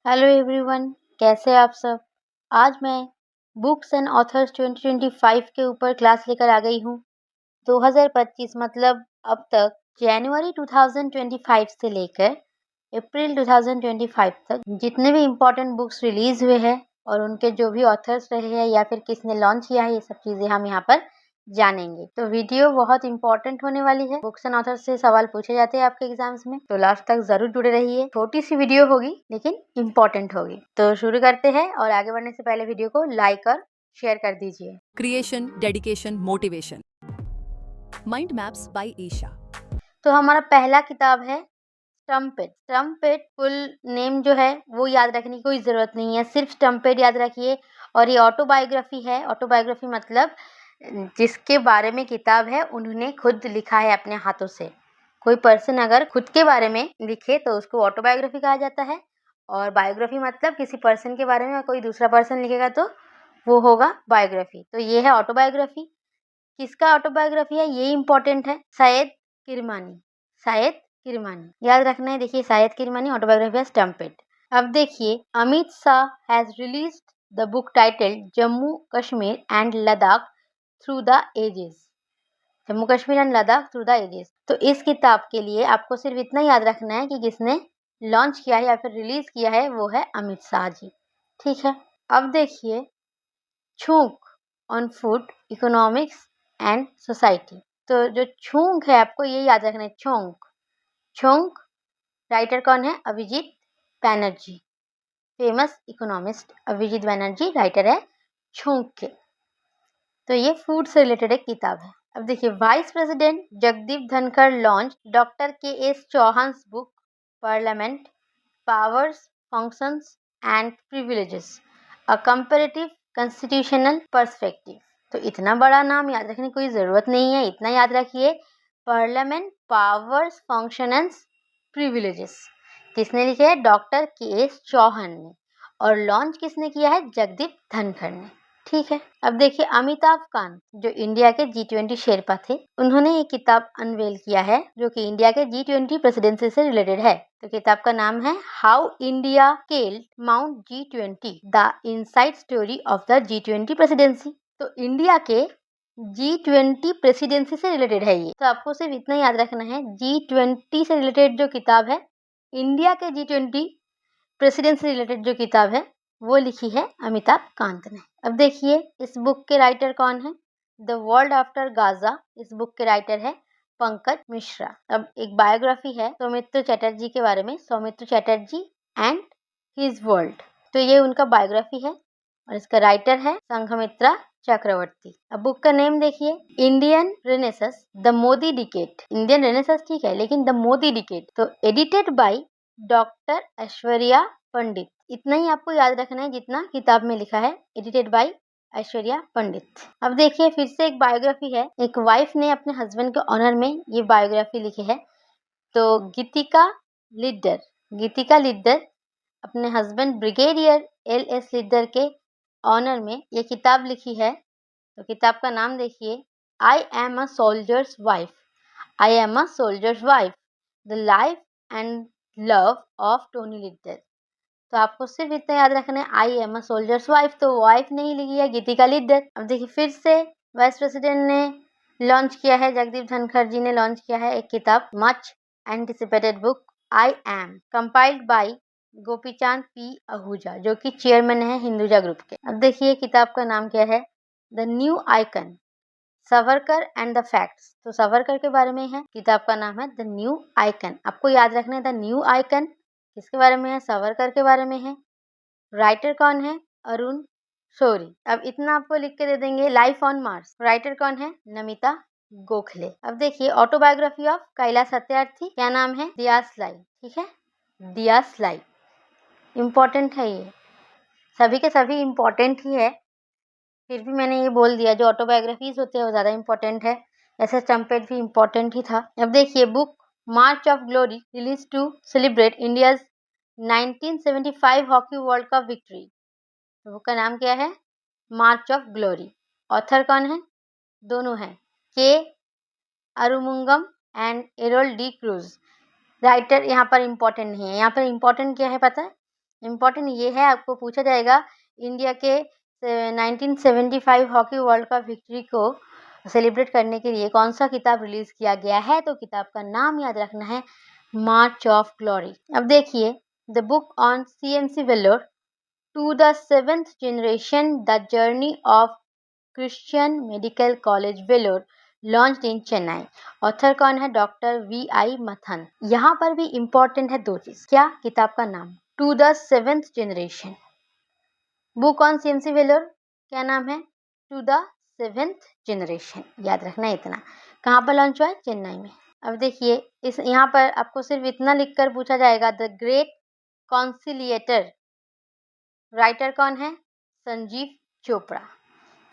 Hello everyone, कैसे आप सब। आज मैं बुक्स एंड ऑथर्स 2025 के ऊपर क्लास लेकर आ गई हूँ। 2025 मतलब अब तक जनवरी 2025 से लेकर अप्रैल 2025 तक जितने भी इम्पोर्टेंट बुक्स रिलीज हुए हैं और उनके जो भी ऑथर्स रहे हैं या फिर किसने लॉन्च किया है, ये सब चीज़ें हम यहाँ पर जानेंगे। तो वीडियो बहुत इंपॉर्टेंट होने वाली है। बुक्स एंड ऑथर्स से सवाल पूछे जाते हैं आपके एग्जाम्स में, तो लास्ट तक जरूर जुड़े रहिए। छोटी सी वीडियो होगी लेकिन इम्पोर्टेंट होगी। तो शुरू करते हैं, और आगे बढ़ने से पहले वीडियो को लाइक और शेयर कर दीजिए। Creation, dedication, motivation. Mind maps by Isha. तो हमारा पहला किताब है स्टम्पेट। स्टम्पेट फुल नेम जो है वो याद रखने की कोई ज़रूरत नहीं है, सिर्फ स्टम्पेट याद रखिए। और ये ऑटोबायोग्राफी है। ऑटोबायोग्राफी मतलब जिसके बारे में किताब है उन्होंने खुद लिखा है अपने हाथों से। कोई पर्सन अगर खुद के बारे में लिखे तो उसको ऑटोबायोग्राफी कहा जाता है। और बायोग्राफी मतलब किसी पर्सन के बारे में कोई दूसरा पर्सन लिखेगा तो वो होगा बायोग्राफी। तो ये है ऑटोबायोग्राफी। किसका ऑटोबायोग्राफी है ये इम्पोर्टेंट है। शायद किरमानी, शायद किरमानी याद रखना है। देखिए, शायद किरमानी ऑटोबायोग्राफी है स्टम्पेट। अब देखिए, Amit Shah has released the book titled Jammu Kashmir and Ladakh through the ages. Jammu Kashmir and Ladakh through the ages. तो इस किताब के लिए आपको सिर्फ इतना याद रखना है कि किसने लॉन्च किया है या फिर रिलीज किया है, वो है अमित शाह जी। ठीक है। अब देखिए, छूक on food economics and society. तो जो छूंक है आपको ये याद रखना है, छोंक। छोंक राइटर कौन है? Abhijit Banerjee, famous economist Abhijit Banerjee writer है छूंक के। तो ये फूड से रिलेटेड एक किताब है। अब देखिए, vice president Jagdeep Dhankhar launch doctor K S Chauhan's book parliament powers functions and privileges a comparative constitutional perspective. तो इतना बड़ा नाम याद रखने की कोई ज़रूरत नहीं है, इतना याद रखिए, parliament powers function and privileges. किसने लिखे है? डॉक्टर के एस चौहान ने। और लॉन्च किसने किया है? जगदीप धनखड़ ने। ठीक है। अब देखिए, अमिताभ कांत जो इंडिया के G20 शेरपा थे, उन्होंने ये किताब अनवेल किया है जो कि इंडिया के G20 प्रेसिडेंसी से रिलेटेड है। तो किताब का नाम है how India scaled mount G20 the inside story of the G20 presidency. तो इंडिया के G20 प्रेसिडेंसी से रिलेटेड है ये। तो आपको सिर्फ इतना याद रखना है, G20 से रिलेटेड जो किताब है, इंडिया के G20 प्रेसिडेंसी से रिलेटेड जो किताब है वो लिखी है अमिताभ कांत ने। अब देखिए, इस बुक के राइटर कौन है? The world after Gaza. इस बुक के राइटर है पंकज मिश्रा। अब एक बायोग्राफी है सौमित्र चटर्जी के बारे में, Soumitra Chatterjee and his world. तो ये उनका बायोग्राफी है और इसका राइटर है संघमित्रा चक्रवर्ती। अब बुक का नेम देखिए, Indian renaissance the Modi decade. Indian renaissance ठीक है, लेकिन द मोदी डिकेड। तो एडिटेड बाय डॉक्टर ऐश्वर्या पंडित। इतना ही आपको याद रखना है जितना किताब में लिखा है, एडिटेड बाय ऐश्वर्या पंडित। अब देखिए, फिर से एक बायोग्राफी है। एक वाइफ ने अपने हस्बैंड के ऑनर में ये बायोग्राफी लिखी है। तो गीतिका लिद्दर अपने हस्बैंड ब्रिगेडियर LS लिद्दर के ऑनर में ये किताब लिखी है। तो किताब का नाम देखिए, I am a soldiers wife. I am a soldiers wife, the life and love of Tony Lidder. तो आपको सिर्फ इतना याद रखना है, I am a soldiers wife. तो वाइफ नहीं लिखी है, गीतिका लिद्दर। अब देखिए, फिर से वाइस प्रेसिडेंट ने लॉन्च किया है, जगदीप धनखड़ जी ने लॉन्च किया है एक किताब, much anticipated book I am, compiled by Gopichand P Ahuja, जो कि चेयरमैन है हिंदुजा ग्रुप के। अब देखिए, किताब का नाम क्या है? The new icon Savarkar and the facts. तो सावरकर के बारे में है, किताब का नाम है द न्यू आइकन। आपको याद रखना है, द न्यू आइकन किसके बारे में है? सावरकर के बारे में है। राइटर कौन है? अरुण शौरी। अब इतना आपको लिख के दे देंगे। लाइफ ऑन मार्स, राइटर कौन है? नमिता गोखले। अब देखिए, ऑटोबायोग्राफी ऑफ कैलाश सत्यार्थी, क्या नाम है? दियास लाई। ठीक है, दियास लाई। इम्पोर्टेंट है ये, सभी के सभी इम्पोर्टेंट ही है, फिर भी मैंने ये बोल दिया, जो ऑटोबायोग्राफीज होते हैं वो ज़्यादा इम्पोर्टेंट है। ऐसे स्टम्पेट भी इम्पोर्टेंट ही था। अब देखिए, book march of glory release to celebrate India's 1975 hockey world cup victory. तो बुक का नाम क्या है? मार्च ऑफ ग्लोरी। ऑथर कौन है? दोनों हैं, K Arumugam and Errol D Cruz. Writer यहाँ पर इम्पोर्टेंट नहीं है। यहाँ पर इम्पोर्टेंट क्या है पता है? इम्पोर्टेंट ये है, आपको पूछा जाएगा इंडिया के 1975 हॉकी वर्ल्ड कप विक्ट्री को सेलिब्रेट करने के लिए कौन सा किताब रिलीज किया गया है, तो किताब का नाम याद रखना है मार्च ऑफ ग्लोरी। अब देखिए, the book on CMC Vellore to the 7th generation the journey of Christian medical college Vellore launched in Chennai. Author कौन है? डॉक्टर VI मथन। यहाँ पर भी इम्पोर्टेंट है दो चीज, क्या? किताब का नाम, to the 7th generation. Book on CMC Vellore, क्या नाम है? टू द 7th जनरेशन, याद रखना है इतना। कहाँ पर लॉन्च हुआ है? चेन्नई में। अब देखिए, इस यहाँ पर आपको सिर्फ इतना लिखकर पूछा जाएगा, द ग्रेट कॉन्सिलिएटर, राइटर कौन है? संजीव चोपड़ा।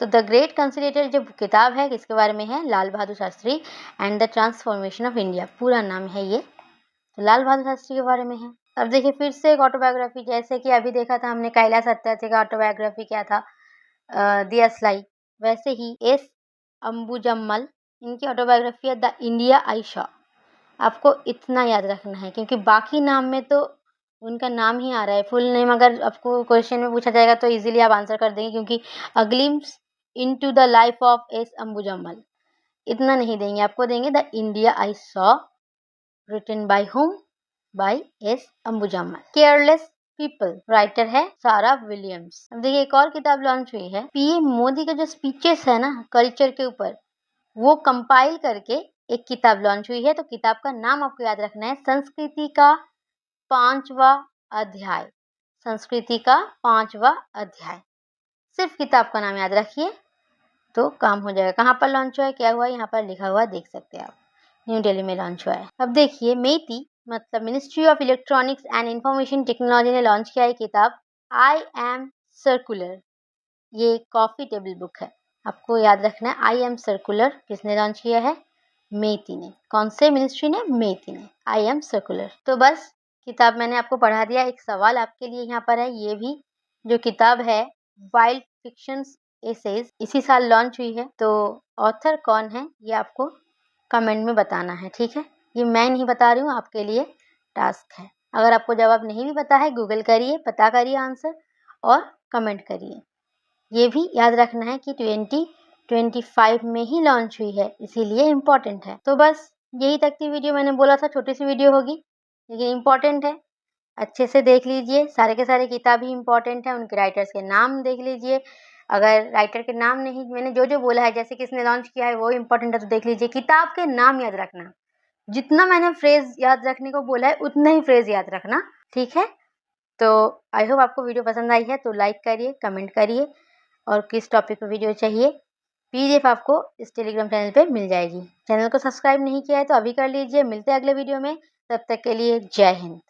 तो द ग्रेट कंसिलेटर जो किताब है किसके बारे में है? Lal Bahadur Shastri and the transformation of India, पूरा नाम है ये, तो लाल बहादुर शास्त्री के बारे में है। अब देखिए फिर से एक ऑटोबायोग्राफी, जैसे कि अभी देखा था हमने कैलाश सत्यार्थी का ऑटोबायोग्राफी क्या था, दिया स्लाई, वैसे ही एस अंबुजम्मल, इनकी ऑटोबायोग्राफी है द इंडिया आई शॉ। आपको इतना याद रखना है, क्योंकि बाकी नाम में तो उनका नाम ही आ रहा है, फुल नेम अगर आपको क्वेश्चन में पूछा जाएगा तो इजीली आप आंसर कर देंगे, क्योंकि a glimpse into the life of S Ambujammal, इतना नहीं देंगे, आपको देंगे the India I saw, written by whom? By S Ambujammal. Careless people, writer है सारा विलियम्स। अब देखिए एक और किताब लॉन्च हुई है, PM मोदी के जो स्पीचेस है ना कल्चर के ऊपर, वो कंपाइल करके एक किताब लॉन्च हुई है, तो किताब का नाम आपको याद रखना है संस्कृति का 5वां अध्याय। संस्कृति का 5वां अध्याय, सिर्फ किताब का नाम याद रखिए तो काम हो जाएगा। कहाँ पर लॉन्च हुआ है, क्या हुआ है, यहाँ पर लिखा हुआ देख सकते हैं आप, न्यू दिल्ली में लॉन्च हुआ है। अब देखिए मेटी मतलब ministry of electronics and information technology ने लॉन्च किया है किताब आई एम सर्कुलर। ये कॉफी टेबल बुक है, आपको याद रखना है आई एम सर्कुलर किसने लॉन्च किया है? मेटी ने। कौन से मिनिस्ट्री ने? मेटी ने। I am circular. तो बस किताब मैंने आपको पढ़ा दिया। एक सवाल आपके लिए यहाँ पर है, ये भी जो किताब है वाइल्ड फिक्शंस एसेज इसी साल लॉन्च हुई है, तो ऑथर कौन है ये आपको कमेंट में बताना है, ठीक है? ये मैं नहीं बता रही हूँ, आपके लिए टास्क है। अगर आपको जवाब नहीं भी पता है, गूगल करिए, पता करिए आंसर और कमेंट करिए। ये भी याद रखना है कि 2025 में ही लॉन्च हुई है, इसीलिए इम्पोर्टेंट है। तो बस यही तक की वीडियो, मैंने बोला था छोटी सी वीडियो होगी, लेकिन इम्पोर्टेंट है, अच्छे से देख लीजिए। सारे के सारे किताब ही इम्पोर्टेंट है, उनके राइटर्स के नाम देख लीजिए। अगर राइटर के नाम नहीं, मैंने जो जो बोला है जैसे किसने लॉन्च किया है वो इम्पोर्टेंट है, तो देख लीजिए। किताब के नाम याद रखना, जितना मैंने फ्रेज याद रखने को बोला है उतना ही फ्रेज याद रखना, ठीक है? तो आई होप आपको वीडियो पसंद आई है, तो लाइक करिए, कमेंट करिए, और किस टॉपिक पर वीडियो चाहिए PDF आपको इस टेलीग्राम चैनल पे मिल जाएगी। चैनल को सब्सक्राइब नहीं किया है तो अभी कर लीजिए। मिलते हैं अगले वीडियो में, तब तक के लिए जय हिंद।